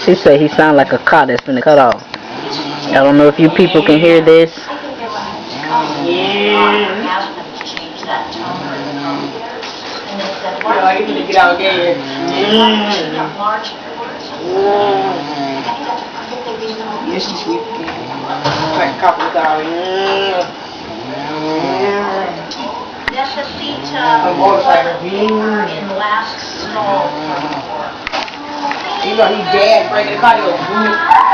She said he sound like a car that's been cut off. I don't know if you people can hear this. Necessita in last stall. You know, he's dead, breaking the cardio.